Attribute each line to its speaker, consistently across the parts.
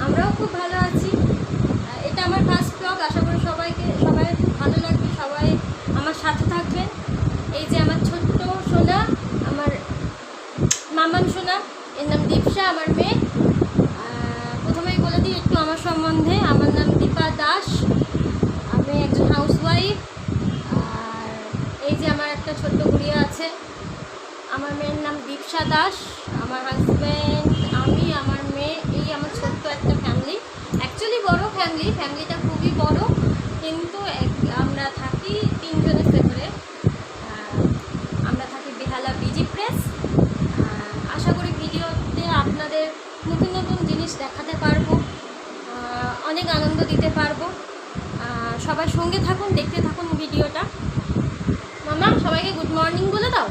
Speaker 1: আমরাও খুব ভালো আছি। এটা আমার ফার্স্ট ব্লগ, আশা করি সবাই ভালো লাগবে, সবাই আমার সাথে থাকবেন। এই যে আমার ছোট্ট সোনা, আমার মামাম সোনা, এর নাম দীপশা, আমার মেয়ে। প্রথমেই বলে দিই একটু আমার সম্বন্ধে। আমার নাম দীপা দাস, আমি একজন হাউসওয়াইফ। আর এই যে আমার একটা ছোট্ট গুড়িয়া আছে, আমার মেয়ের নাম দীপশা দাস। আমার হাজব্যান্ড, আমি, আমার মেয়ে, এই আমার ছোট্ট একটা ফ্যামিলি। অ্যাকচুয়ালি বড় ফ্যামিলিটা খুবই বড়, কিন্তু আমরা থাকি 3 জনের ফেভারে। আমরা থাকি বেহালা বিজি প্রেস। আশা করি ভিডিওতে আপনাদের নতুন নতুন জিনিস দেখাতে পারবো, অনেক আনন্দ দিতে পারবো। সবাই সঙ্গে থাকুন, দেখতে থাকুন ভিডিওটা। মামা, সবাইকে গুড মর্নিং বলে দাও।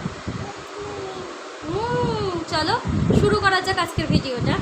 Speaker 1: চলো শুরু করা যাক আজকের ভিডিওটা।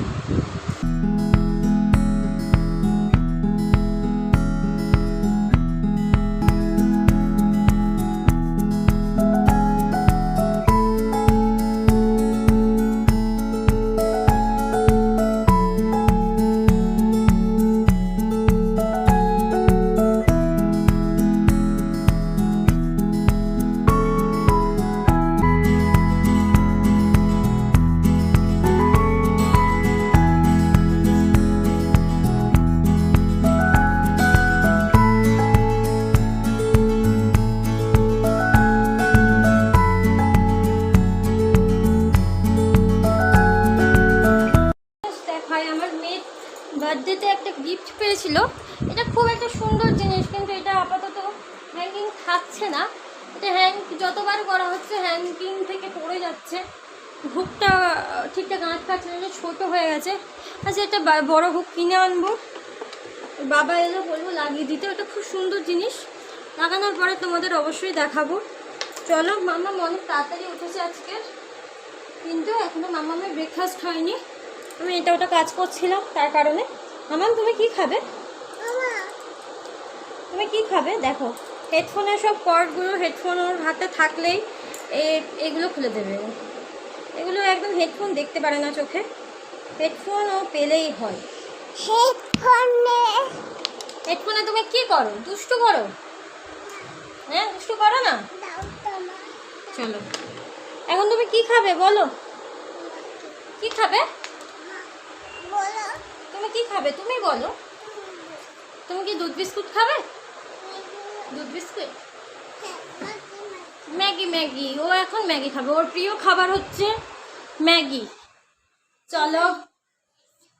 Speaker 1: বার্থডেতে একটা গিফট পেয়েছিল, এটা খুব একটা সুন্দর জিনিস, কিন্তু এটা আপাতত হ্যাঙ্গিং থাকছে না। এটা যতবার করা হচ্ছে হ্যাঙ্গিং থেকে পড়ে যাচ্ছে, হুকটা ঠিকঠাক আঁচ পাচ্ছে না, ছোটো হয়ে গেছে। আচ্ছা, একটা বড় হুক কিনে আনবো, বাবা এলো বলবো লাগিয়ে দিতে। ওটা খুব সুন্দর জিনিস, লাগানোর পরে তোমাদের অবশ্যই দেখাবো। চলো, মামা অনেক তাড়াতাড়ি উঠেছে আজকে, কিন্তু এখনও মামামের ব্রেকফাস্ট হয়নি। আমি এটা ওটা কাজ করছিলাম তার কারণে। মামাম, তুমি কি খাবে? তুমি কি খাবে? দেখো, হেডফোনের সব কর্ডগুলো হেডফোন ওর হাতে থাকলেই এগুলো খুলে দেবে। এগুলো একদম হেডফোন দেখতে পারে না চোখে, হেডফোন ও পেলেই হয়। হেডফোনে তুমি কি করো? দুষ্টু করো? হ্যাঁ, দুষ্টু করো না। চলো, এখন তুমি কি খাবে বলো? কি খাবে? তুমি কি খাবে? তুমি বলো। তুমি কি দুধ বিস্কুট খাবে? দুধ বিস্কুট, ম্যাগি। ও এখন ম্যাগি খাবে, ওর প্রিয় খাবার হচ্ছে ম্যাগি। চলো,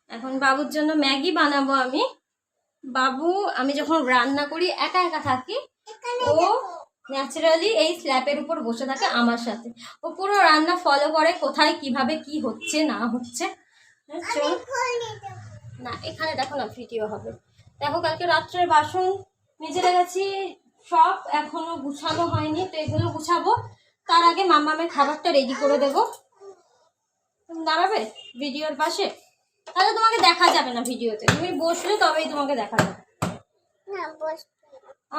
Speaker 1: এখন বাবুর জন্য ম্যাগি বানাবো আমি। আমি যখন রান্না করি একা একা থাকি, ও ন্যাচারালি এই স্ল্যাপের উপর বসে থাকে আমার সাথে। ও পুরো রান্না ফলো করে, কোথায় কিভাবে কি হচ্ছে না হচ্ছে। না, এখানে দেখো না, ভিডিও হবে। দেখো, কালকে রাত্রের বাসন মেজে রেখেছি সব, এখনো গুছানো হয়নি, তো এগুলো গুছাবো। তার আগে মামামের খাবারটা রেডি করে দেবো। তুমি দাঁড়াবে ভিডিওর পাশে, তাহলে তোমাকে দেখা যাবে না ভিডিওতে। তুমি বসলে তবেই তোমাকে দেখা যাবে।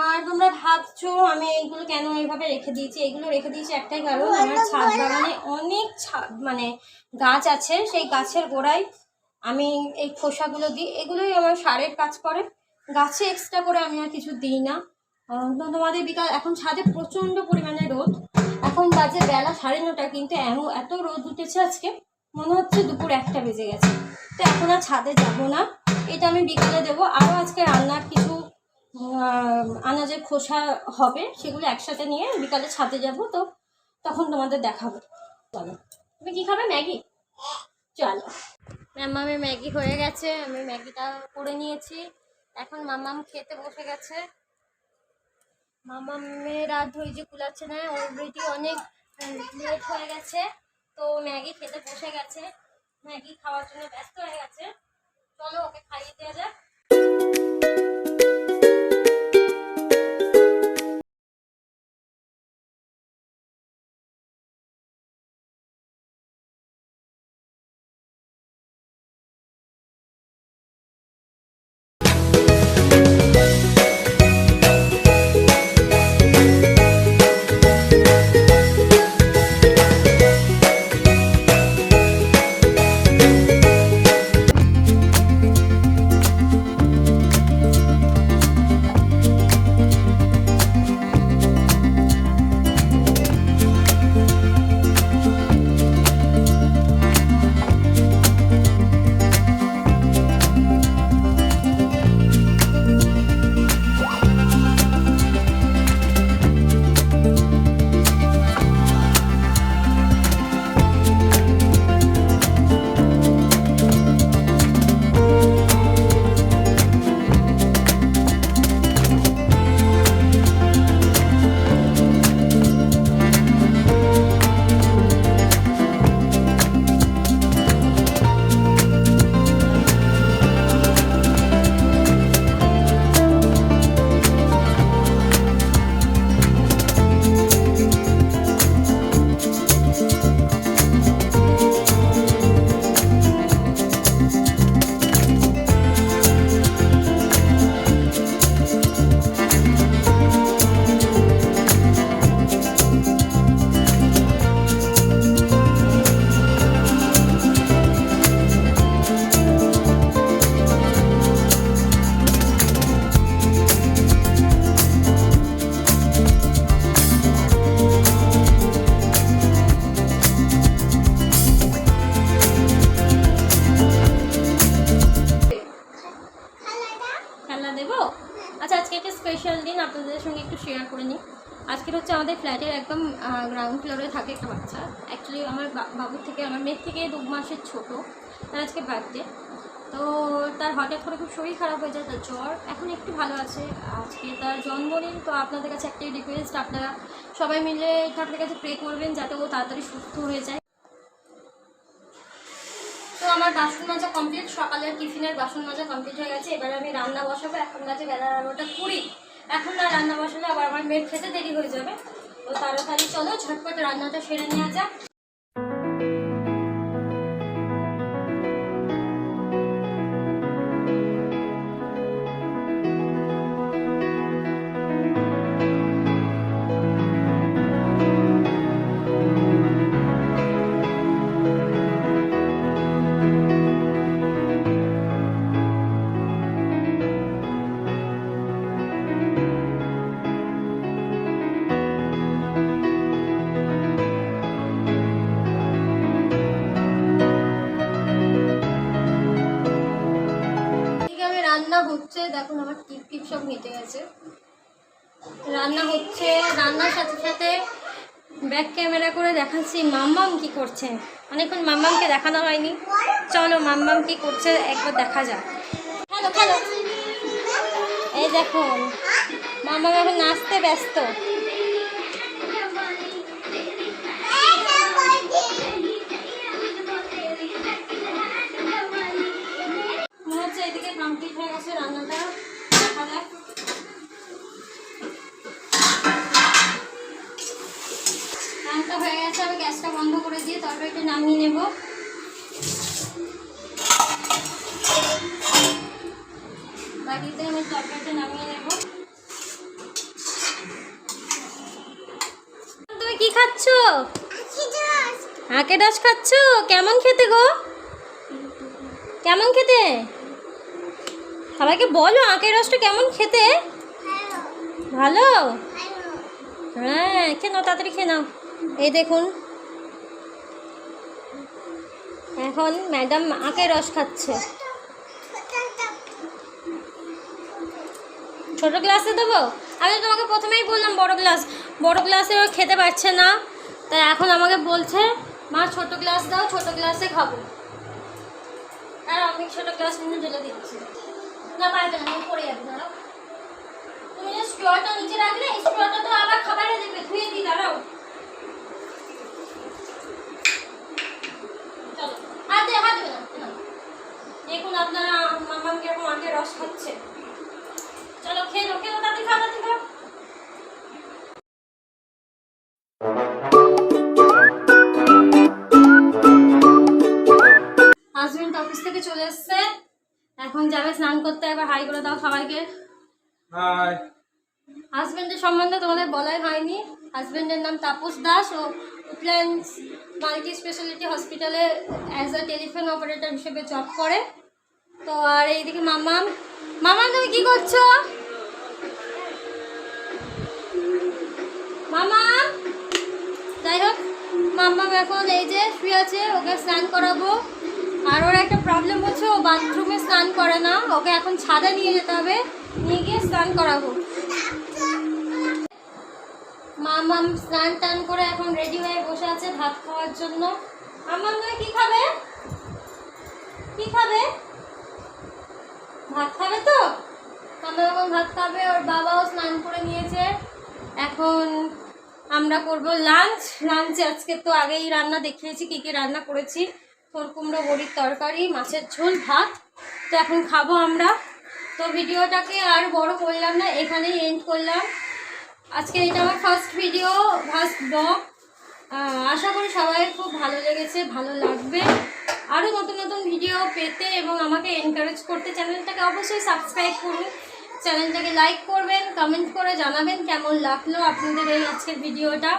Speaker 1: আর তোমরা ভাবছো আমি এইগুলো কেন এইভাবে রেখে দিয়েছি। এগুলো রেখে দিয়েছি একটাই কারণ, আমার ছাদ বাগানে অনেক মানে গাছ আছে। সেই গাছের গোড়ায় আমি এই খোসাগুলো দিই, এগুলোই আমার সারের কাজ করে। গাছে এক্সট্রা করে আমি আর কিছু দিই না। তোমাদের বিকাল, এখন ছাদে প্রচণ্ড পরিমাণে রোদ, এখন বাজে বেলা 9:30, কিন্তু এত রোদ উঠেছে আজকে, মনে হচ্ছে দুপুর 1টা বেজে গেছে। তো এখন আর ছাদে যাব না, এটা আমি বিকালে দেবো। আরও আজকে রান্নার কিছু আনাজের খোসা হবে, সেগুলো একসাথে নিয়ে বিকালে ছাদে যাব, তো তখন তোমাদের দেখাবো। চলো, তুমি কি খাবে? ম্যাগি? চলো, মামামের ম্যাগি হয়ে গেছে, আমি ম্যাগিটা করে নিয়েছি। এখন মামাম খেতে বসে গেছে। মামামের রাত ধৈর্য কুলাচ্ছে না, অলরেডি অনেক লেট হয়ে গেছে, তো ম্যাগি খেতে বসে গেছে, ম্যাগি খাওয়ার জন্য ব্যস্ত হয়ে গেছে। চলো, ওকে খাইয়ে দেওয়া যাক। স্পেশাল দিন, আপনাদের সঙ্গে একটু শেয়ার করে নিই। আজকের হচ্ছে আমাদের ফ্ল্যাটের একদম গ্রাউন্ড ফ্লোরে থাকে একটা বাচ্চা। অ্যাকচুয়ালি আমার বাবুর থেকে, আমার মেয়ের থেকে 2 মাসের ছোটো। তার আজকে বার্থডে। তো তার হঠাৎ করে খুব শরীর খারাপ হয়ে যায়, তার জ্বর, এখন একটু ভালো আছে। আজকে তার জন্মদিন। তো আপনাদের কাছে একটাই রিকোয়েস্ট, আপনারা সবাই মিলে ঠাকুরের কাছে প্রে করবেন যাতে ও তাড়াতাড়ি সুস্থ হয়ে যায়। তো আমার বাসন মাজা কমপ্লিট, সকালের টিফিনের বাসন মাজা কমপ্লিট হয়ে গেছে। এবার আমি রান্না বসাবো। এখন বাজে বেলা 11:20। এখন না রান্না বসালে আবার আমার মেয়ের খেতে দেরি হয়ে যাবে। তো তাড়াতাড়ি চলো ঝটপট রান্নাটা সেরে নেওয়া যাক। রান্না হচ্ছে, দেখুন আমার টিপ টিপ সব মিটে গেছে। রান্না হচ্ছে, রান্নার সাথে সাথে ব্যাক ক্যামেরা করে দেখাচ্ছি মাম্মাম কি করছে। অনেকক্ষণ মাম্মামকে দেখানো হয়নি, চলো মাম্মাম কি করছে একবার দেখা যাক। হ্যালো হ্যালো, এই দেখুন মাম্মাম এখন নাচতে ব্যস্ত। মনে হচ্ছে এদিকে কমপ্লিট হয়ে গেছে রান্নাটা, দেখা যাক। রান্নাটা হয়ে গেছে, আমি গ্যাসটা বন্ধ করে দিয়ে তরকারিটা নামিয়ে নেব। বাকিতে আমি তরকারিটা নামিয়ে নেব। তুমি কি খাচ্ছ? আখের রস খাচ্ছ? কেমন খেতে গো? কেমন খেতে? সবাইকে বলো আখের রসটা কেমন খেতে। ভালো? হ্যাঁ, খেয়ে নাও, তাড়াতাড়ি খেয়ে নাও। এই দেখুন এখন ম্যাডাম আখের রস খাচ্ছে। ছোট গ্লাসে দেবো? আমি তোমাকে প্রথমেই বললাম বড় গ্লাসে ও খেতে পারছে না, তাই এখন আমাকে বলছে মা ছোট গ্লাস দাও, ছোট গ্লাসে খাবো। আর আমি ছোট গ্লাস নিয়ে ঢেলে দিচ্ছি। না পারবে না, আমি পড়ে যাবে। দাঁড়াও, তুমি যে স্ট্রটা নিচে রাখলে, স্ট্রটা তো আবার খাবারে দেবে, ধুয়ে দিই। দাঁড়াও, চলো হাত দেবে না। দেখুন আপনারা মামাম কিরকম আখের রস খাচ্ছে। চলো খেয়ে নাও, তাড়াতাড়ি খাও, তাড়াতাড়ি খাও। হাজবেন্ড অফিস থেকে চলে এসছে, এখন যাবে স্নান করতে। একবার হাই করে দাও সবাইকে। হাই। হাজবেন্ডের সম্বন্ধে তোমাদের বলাই হয়নি। হাজবেন্ডের নাম তাপস দাস, ও উডল্যান্ডস মাল্টি স্পেশালিটি হসপিটালে অ্যাজ আ টেলিফোন অপারেটর হিসেবে জব করে। তো আর এইদিকে মামাম তুমি কি করছো? মামাম, যাই হোক মাম্মাম এখন এই যে শুয়ে আছে, ওকে স্নান করাবো। আর ওর একটা প্রবলেম হচ্ছে, ও বাথরুমে স্নান করে না, ওকে এখন ছাদে নিয়ে যেতে হবে, নিয়ে গিয়ে স্নান করাবো। মাম্মাম স্নান টান করে এখন রেডি হয়ে বসে আছে ভাত খাওয়ার জন্য। মাম্মাম তুমি কি খাবে? কি খাবে? ভাত খাবে তো? আমরা এখন ভাত খাবে, ওর বাবাও স্নান করে নিয়েছে। এখন আমরা করব লাঞ্চে আজকে তো আগেই রান্না দেখিয়েছি কী কী রান্না করেছি। থোর কুমড়ো বড়ির তরকারি, মাছের ঝোল, ভাত। তো এখন খাবো আমরা। তো ভিডিওটাকে আর বড় করলাম না, এখানেই এন্ড করলাম। আজকে এটা আমার ফার্স্ট ভিডিও, ফার্স্ট ব্লগ। আশা করি সবাই খুব ভালো লেগেছে, ভালো লাগবে। আরও নতুন নতুন ভিডিও পেতে এবং আমাকে এনকারেজ করতে চ্যানেলটাকে অবশ্যই সাবস্ক্রাইব করুন। চ্যানেলটাকে লাইক করবেন, কমেন্ট করে জানাবেন কেমন লাগলো আপনাদের এই আজকের ভিডিওটা।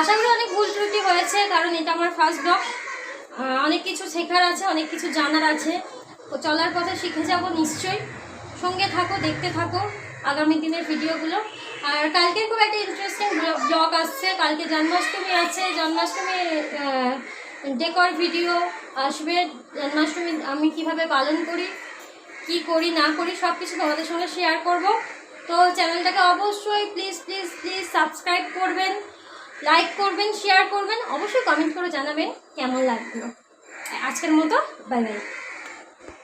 Speaker 1: আশা করি অনেক ভুল ত্রুটি হয়েছে, কারণ এটা আমার ফার্স্ট ব্লগ। অনেক কিছু শেখার আছে, অনেক কিছু জানার আছে। তো চলার পথে শিখে যাব নিশ্চয়ই। সঙ্গে থাকো, দেখতে থাকো আগামী দিনের ভিডিওগুলো। আর কালকে খুব একটা ইন্টারেস্টিং ব্লগ আসছে। কালকে জন্মাষ্টমী আছে, জন্মাষ্টমী ডেকর ভিডিও আসবে। জন্মাষ্টমী আমি কিভাবে পালন করি, কি করি না করি, সব কিছু তোমাদের সঙ্গে শেয়ার করব। তো চ্যানেলটাকে অবশ্যই প্লিজ প্লিজ প্লিজ সাবস্ক্রাইব করবেন, লাইক করবেন, শেয়ার করবেন, অবশ্যই কমেন্ট করে জানাবেন কেমন লাগলো। আজকের মতো বাই বাই।